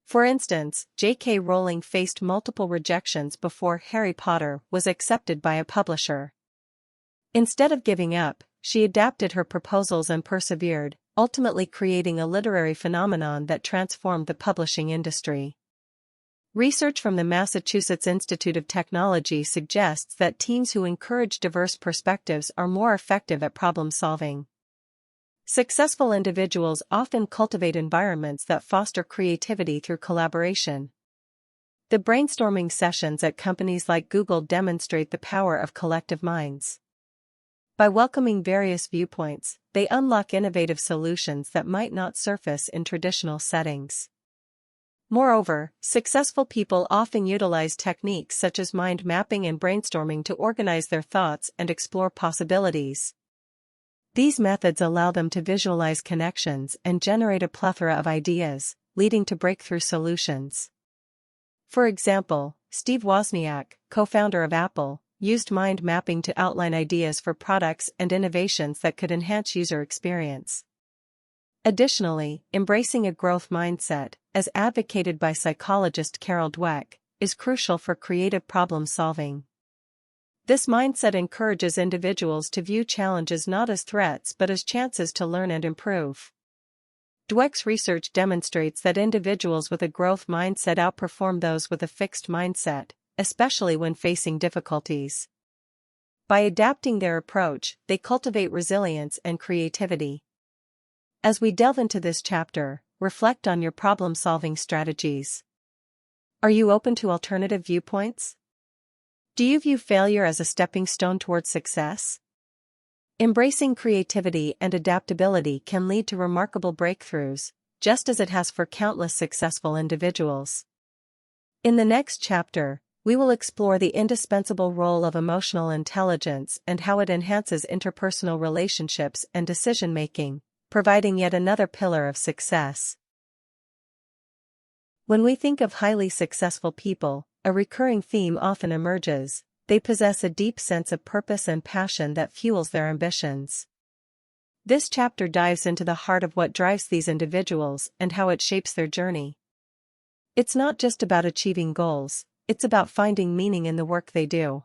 For instance, J.K. Rowling faced multiple rejections before Harry Potter was accepted by a publisher. Instead of giving up, she adapted her proposals and persevered, ultimately creating a literary phenomenon that transformed the publishing industry. Research from the Massachusetts Institute of Technology suggests that teams who encourage diverse perspectives are more effective at problem solving. Successful individuals often cultivate environments that foster creativity through collaboration. The brainstorming sessions at companies like Google demonstrate the power of collective minds. By welcoming various viewpoints, they unlock innovative solutions that might not surface in traditional settings. Moreover, successful people often utilize techniques such as mind mapping and brainstorming to organize their thoughts and explore possibilities. These methods allow them to visualize connections and generate a plethora of ideas, leading to breakthrough solutions. For example, Steve Wozniak, co-founder of Apple, used mind mapping to outline ideas for products and innovations that could enhance user experience. Additionally, embracing a growth mindset, as advocated by psychologist Carol Dweck, is crucial for creative problem solving. This mindset encourages individuals to view challenges not as threats but as chances to learn and improve. Dweck's research demonstrates that individuals with a growth mindset outperform those with a fixed mindset, especially when facing difficulties. By adapting their approach, they cultivate resilience and creativity. As we delve into this chapter, reflect on your problem-solving strategies. Are you open to alternative viewpoints? Do you view failure as a stepping stone towards success? Embracing creativity and adaptability can lead to remarkable breakthroughs, just as it has for countless successful individuals. In the next chapter, we will explore the indispensable role of emotional intelligence and how it enhances interpersonal relationships and decision-making, providing yet another pillar of success. When we think of highly successful people, a recurring theme often emerges: they possess a deep sense of purpose and passion that fuels their ambitions. This chapter dives into the heart of what drives these individuals and how it shapes their journey. It's not just about achieving goals, it's about finding meaning in the work they do.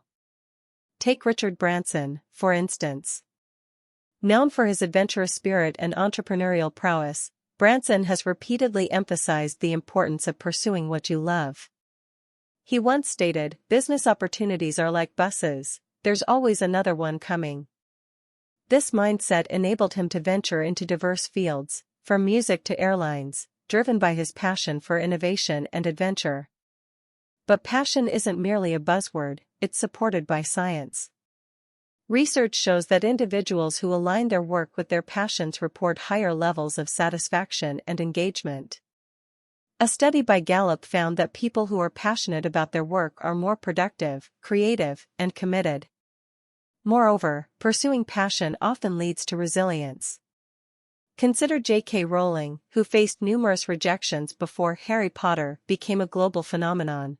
Take Richard Branson, for instance. Known for his adventurous spirit and entrepreneurial prowess, Branson has repeatedly emphasized the importance of pursuing what you love. He once stated, "Business opportunities are like buses, there's always another one coming." This mindset enabled him to venture into diverse fields, from music to airlines, driven by his passion for innovation and adventure. But passion isn't merely a buzzword, it's supported by science. Research shows that individuals who align their work with their passions report higher levels of satisfaction and engagement. A study by Gallup found that people who are passionate about their work are more productive, creative, and committed. Moreover, pursuing passion often leads to resilience. Consider J.K. Rowling, who faced numerous rejections before Harry Potter became a global phenomenon.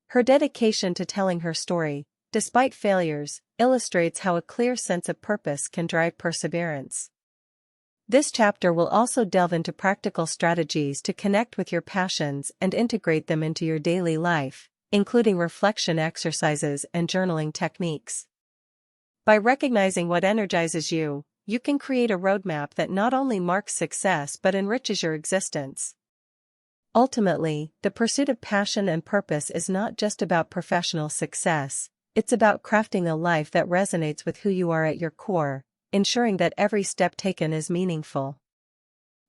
Her dedication to telling her story, despite failures, illustrates how a clear sense of purpose can drive perseverance. This chapter will also delve into practical strategies to connect with your passions and integrate them into your daily life, including reflection exercises and journaling techniques. By recognizing what energizes you, you can create a roadmap that not only marks success but enriches your existence. Ultimately, the pursuit of passion and purpose is not just about professional success, it's about crafting a life that resonates with who you are at your core, ensuring that every step taken is meaningful.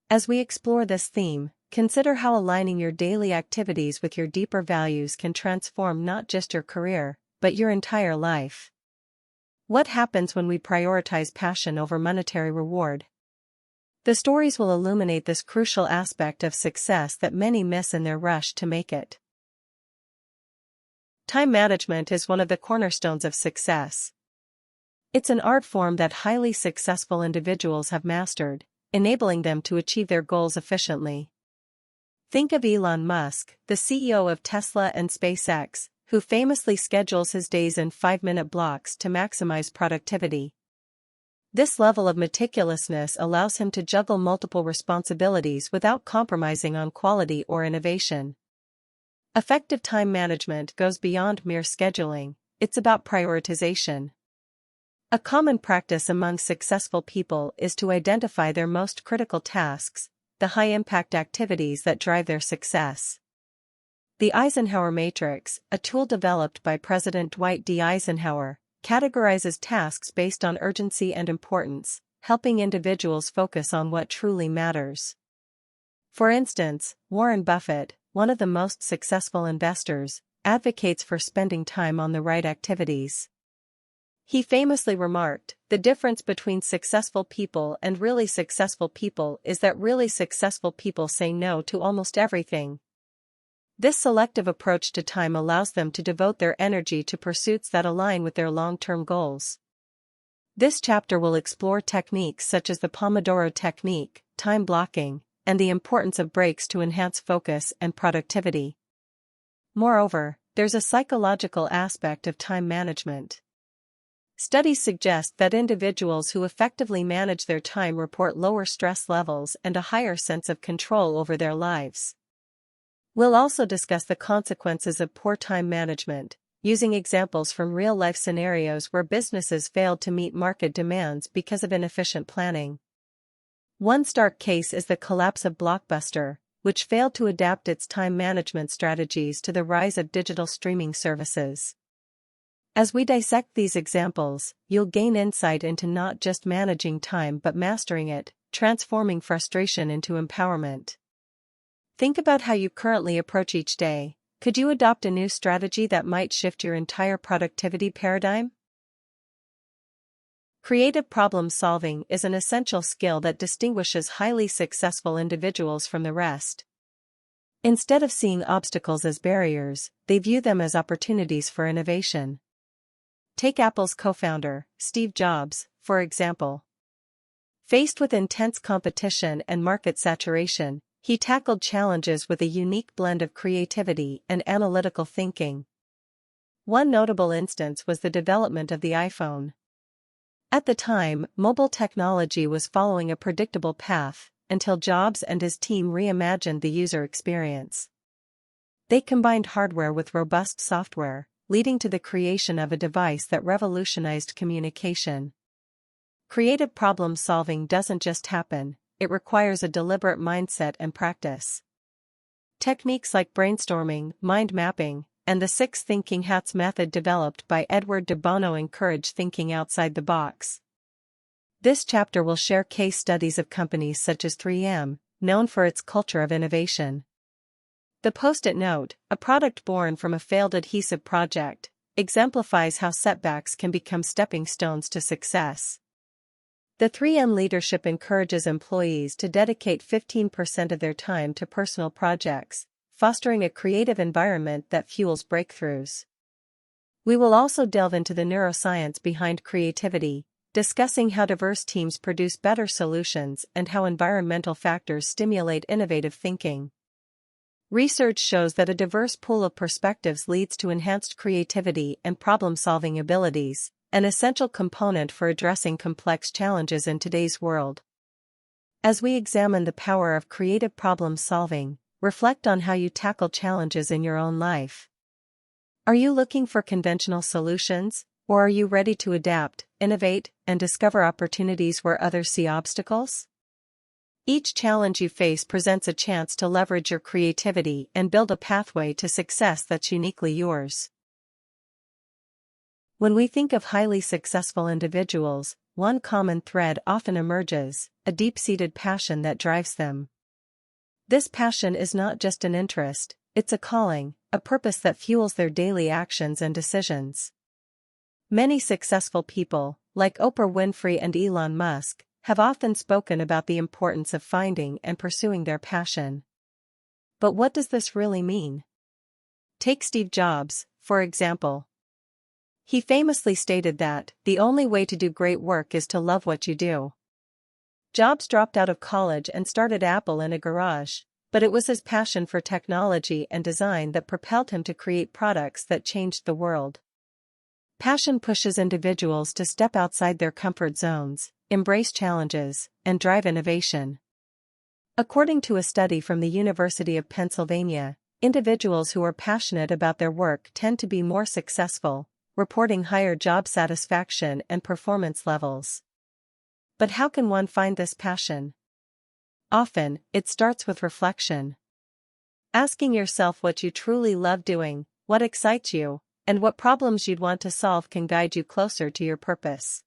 As we explore this theme, consider how aligning your daily activities with your deeper values can transform not just your career, but your entire life. What happens when we prioritize passion over monetary reward? The stories will illuminate this crucial aspect of success that many miss in their rush to make it. Time management is one of the cornerstones of success. It's an art form that highly successful individuals have mastered, enabling them to achieve their goals efficiently. Think of Elon Musk, the CEO of Tesla and SpaceX, who famously schedules his days in 5-minute blocks to maximize productivity. This level of meticulousness allows him to juggle multiple responsibilities without compromising on quality or innovation. Effective time management goes beyond mere scheduling, it's about prioritization. A common practice among successful people is to identify their most critical tasks, the high-impact activities that drive their success. The Eisenhower Matrix, a tool developed by President Dwight D. Eisenhower, categorizes tasks based on urgency and importance, helping individuals focus on what truly matters. For instance, Warren Buffett, one of the most successful investors, advocates for spending time on the right activities. He famously remarked, "The difference between successful people and really successful people is that really successful people say no to almost everything." This selective approach to time allows them to devote their energy to pursuits that align with their long-term goals. This chapter will explore techniques such as the Pomodoro technique, time blocking, and the importance of breaks to enhance focus and productivity. Moreover, there's a psychological aspect of time management. Studies suggest that individuals who effectively manage their time report lower stress levels and a higher sense of control over their lives. We'll also discuss the consequences of poor time management, using examples from real-life scenarios where businesses failed to meet market demands because of inefficient planning. One stark case is the collapse of Blockbuster, which failed to adapt its time management strategies to the rise of digital streaming services. As we dissect these examples, you'll gain insight into not just managing time but mastering it, transforming frustration into empowerment. Think about how you currently approach each day. Could you adopt a new strategy that might shift your entire productivity paradigm? Creative problem solving is an essential skill that distinguishes highly successful individuals from the rest. Instead of seeing obstacles as barriers, they view them as opportunities for innovation. Take Apple's co-founder, Steve Jobs, for example. Faced with intense competition and market saturation, he tackled challenges with a unique blend of creativity and analytical thinking. One notable instance was the development of the iPhone. At the time, mobile technology was following a predictable path, until Jobs and his team reimagined the user experience. They combined hardware with robust software, leading to the creation of a device that revolutionized communication. Creative problem solving doesn't just happen, it requires a deliberate mindset and practice. Techniques like brainstorming, mind mapping, and the 6 thinking hats method developed by Edward de Bono encourage thinking outside the box. This chapter will share case studies of companies such as 3M, known for its culture of innovation. The Post-it note, a product born from a failed adhesive project, exemplifies how setbacks can become stepping stones to success. The 3M leadership encourages employees to dedicate 15% of their time to personal projects, fostering a creative environment that fuels breakthroughs. We will also delve into the neuroscience behind creativity, discussing how diverse teams produce better solutions and how environmental factors stimulate innovative thinking. Research shows that a diverse pool of perspectives leads to enhanced creativity and problem-solving abilities, an essential component for addressing complex challenges in today's world. As we examine the power of creative problem-solving, reflect on how you tackle challenges in your own life. Are you looking for conventional solutions, or are you ready to adapt, innovate, and discover opportunities where others see obstacles? Each challenge you face presents a chance to leverage your creativity and build a pathway to success that's uniquely yours. When we think of highly successful individuals, one common thread often emerges: a deep-seated passion that drives them. This passion is not just an interest, it's a calling, a purpose that fuels their daily actions and decisions. Many successful people, like Oprah Winfrey and Elon Musk, have often spoken about the importance of finding and pursuing their passion. But what does this really mean? Take Steve Jobs, for example. He famously stated that the only way to do great work is to love what you do. Jobs dropped out of college and started Apple in a garage, but it was his passion for technology and design that propelled him to create products that changed the world. Passion pushes individuals to step outside their comfort zones, embrace challenges, and drive innovation. According to a study from the University of Pennsylvania, individuals who are passionate about their work tend to be more successful, reporting higher job satisfaction and performance levels. But how can one find this passion? Often, it starts with reflection. Asking yourself what you truly love doing, what excites you, and what problems you'd want to solve can guide you closer to your purpose.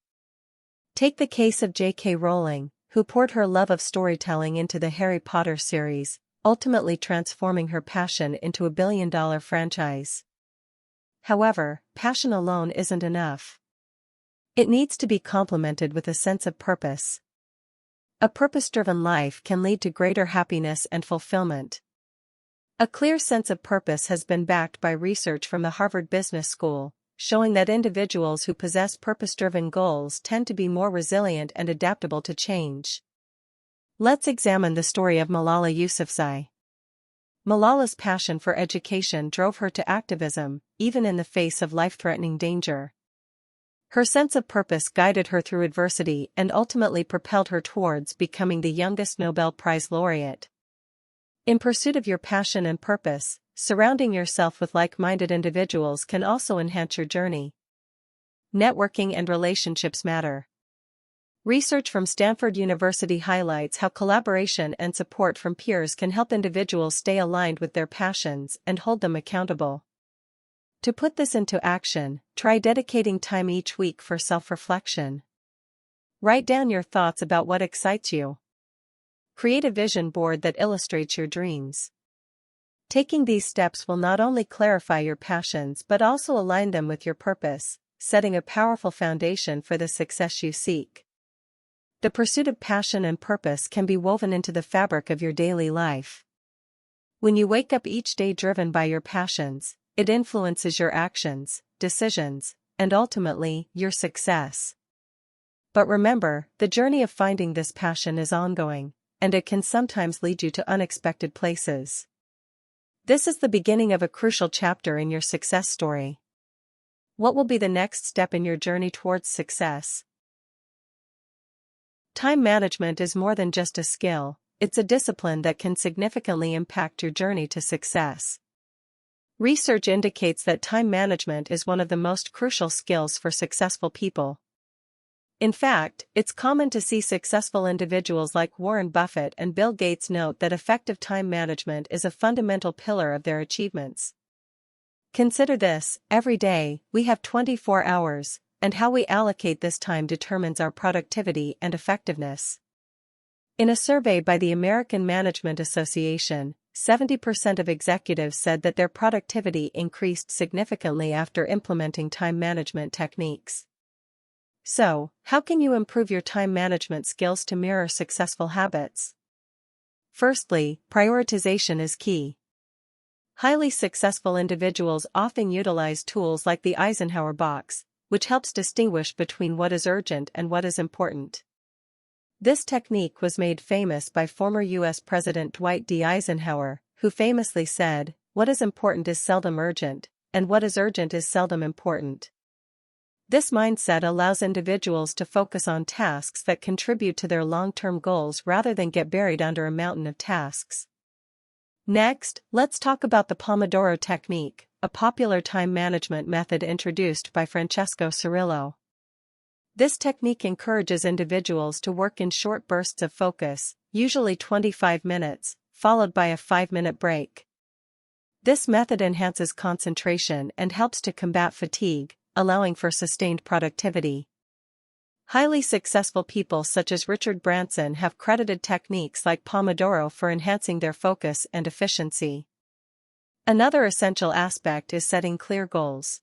Take the case of J.K. Rowling, who poured her love of storytelling into the Harry Potter series, ultimately transforming her passion into a billion-dollar franchise. However, passion alone isn't enough. It needs to be complemented with a sense of purpose. A purpose-driven life can lead to greater happiness and fulfillment. A clear sense of purpose has been backed by research from the Harvard Business School, showing that individuals who possess purpose-driven goals tend to be more resilient and adaptable to change. Let's examine the story of Malala Yousafzai. Malala's passion for education drove her to activism, even in the face of life-threatening danger. Her sense of purpose guided her through adversity and ultimately propelled her towards becoming the youngest Nobel Prize laureate. In pursuit of your passion and purpose, surrounding yourself with like-minded individuals can also enhance your journey. Networking and relationships matter. Research from Stanford University highlights how collaboration and support from peers can help individuals stay aligned with their passions and hold them accountable. To put this into action, try dedicating time each week for self-reflection. Write down your thoughts about what excites you. Create a vision board that illustrates your dreams. Taking these steps will not only clarify your passions but also align them with your purpose, setting a powerful foundation for the success you seek. The pursuit of passion and purpose can be woven into the fabric of your daily life. When you wake up each day driven by your passions, it influences your actions, decisions, and ultimately, your success. But remember, the journey of finding this passion is ongoing, and it can sometimes lead you to unexpected places. This is the beginning of a crucial chapter in your success story. What will be the next step in your journey towards success? Time management is more than just a skill, it's a discipline that can significantly impact your journey to success. Research indicates that time management is one of the most crucial skills for successful people. In fact, it's common to see successful individuals like Warren Buffett and Bill Gates note that effective time management is a fundamental pillar of their achievements. Consider this: every day, we have 24 hours, and how we allocate this time determines our productivity and effectiveness. In a survey by the American Management Association, 70% of executives said that their productivity increased significantly after implementing time management techniques. So, how can you improve your time management skills to mirror successful habits? Firstly, prioritization is key. Highly successful individuals often utilize tools like the Eisenhower box, which helps distinguish between what is urgent and what is important. This technique was made famous by former U.S. President Dwight D. Eisenhower, who famously said, "What is important is seldom urgent, and what is urgent is seldom important." This mindset allows individuals to focus on tasks that contribute to their long-term goals rather than get buried under a mountain of tasks. Next, let's talk about the Pomodoro technique, a popular time management method introduced by Francesco Cirillo. This technique encourages individuals to work in short bursts of focus, usually 25 minutes, followed by a 5-minute break. This method enhances concentration and helps to combat fatigue, allowing for sustained productivity. Highly successful people such as Richard Branson have credited techniques like Pomodoro for enhancing their focus and efficiency. Another essential aspect is setting clear goals.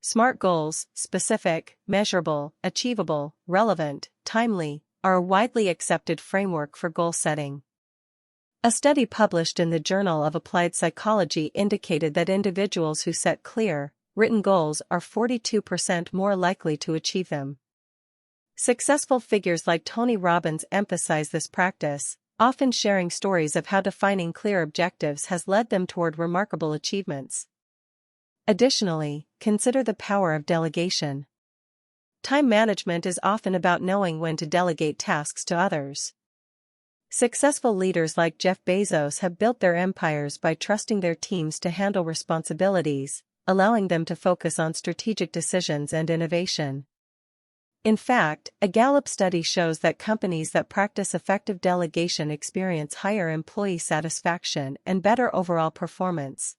SMART goals, specific, measurable, achievable, relevant, timely, are a widely accepted framework for goal setting. A study published in the Journal of Applied Psychology indicated that individuals who set clear, written goals are 42% more likely to achieve them. Successful figures like Tony Robbins emphasize this practice, often sharing stories of how defining clear objectives has led them toward remarkable achievements. Additionally, consider the power of delegation. Time management is often about knowing when to delegate tasks to others. Successful leaders like Jeff Bezos have built their empires by trusting their teams to handle responsibilities, allowing them to focus on strategic decisions and innovation. In fact, a Gallup study shows that companies that practice effective delegation experience higher employee satisfaction and better overall performance.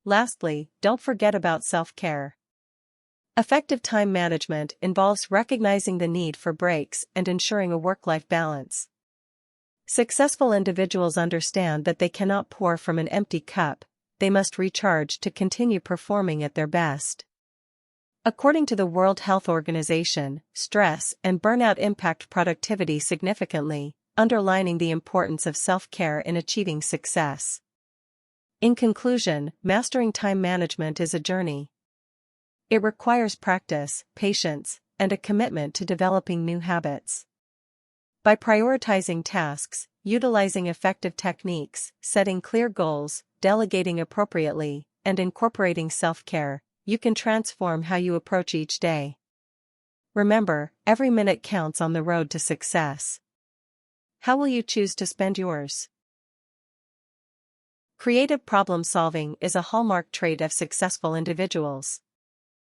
Lastly, don't forget about self-care. Effective time management involves recognizing the need for breaks and ensuring a work-life balance. Successful individuals understand that they cannot pour from an empty cup, they must recharge to continue performing at their best. According to the World Health Organization, stress and burnout impact productivity significantly, underlining the importance of self-care in achieving success. In conclusion, mastering time management is a journey. It requires practice, patience, and a commitment to developing new habits. By prioritizing tasks, utilizing effective techniques, setting clear goals, delegating appropriately, and incorporating self-care, you can transform how you approach each day. Remember, every minute counts on the road to success. How will you choose to spend yours? Creative problem solving is a hallmark trait of successful individuals.